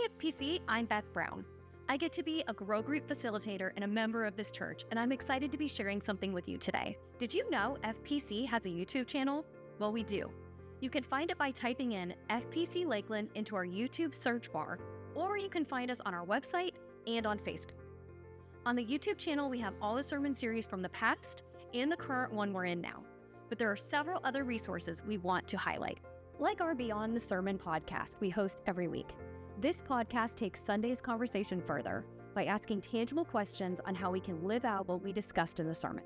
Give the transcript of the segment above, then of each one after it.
Hey FPC, I'm Beth Brown. I get to be a Grow Group facilitator and a member of this church, and I'm excited to be sharing something with you today. Did you know FPC has a YouTube channel? Well, we do. You can find it by typing in FPC Lakeland into our YouTube search bar, or you can find us on our website and on Facebook. On the YouTube channel, we have all the sermon series from the past and the current one we're in now. But there are several other resources we want to highlight, like our Beyond the Sermon podcast we host every week. This podcast takes Sunday's conversation further by asking tangible questions on how we can live out what we discussed in the sermon.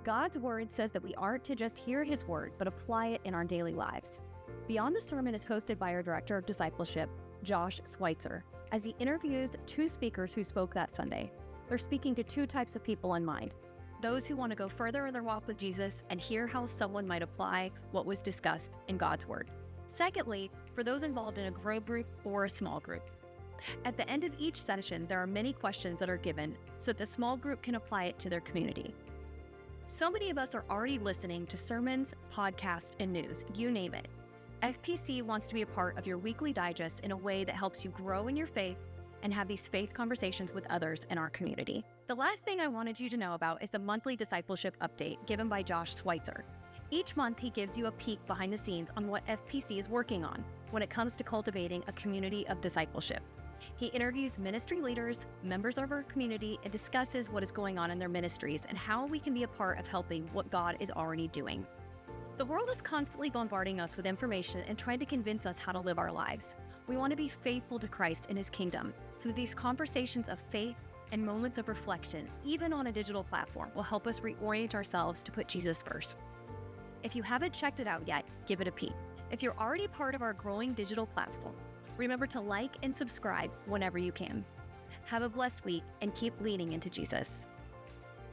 God's word says that we aren't to just hear his word, but apply it in our daily lives. Beyond the Sermon is hosted by our director of discipleship, Josh Schweitzer, as he interviews two speakers who spoke that Sunday. They're speaking to two types of people in mind: those who want to go further in their walk with Jesus and hear how someone might apply what was discussed in God's word. Secondly, for those involved in a grow group or a small group. At the end of each session, there are many questions that are given so that the small group can apply it to their community. So many of us are already listening to sermons, podcasts, and news, you name it. FPC wants to be a part of your weekly digest in a way that helps you grow in your faith and have these faith conversations with others in our community. The last thing I wanted you to know about is the monthly discipleship update given by Josh Schweitzer. Each month, he gives you a peek behind the scenes on what FPC is working on when it comes to cultivating a community of discipleship. He interviews ministry leaders, members of our community, and discusses what is going on in their ministries and how we can be a part of helping what God is already doing. The world is constantly bombarding us with information and trying to convince us how to live our lives. We want to be faithful to Christ and his kingdom, so that these conversations of faith and moments of reflection, even on a digital platform, will help us reorient ourselves to put Jesus first. If you haven't checked it out yet, give it a peek. If you're already part of our growing digital platform, remember to like and subscribe whenever you can. Have a blessed week and keep leaning into Jesus.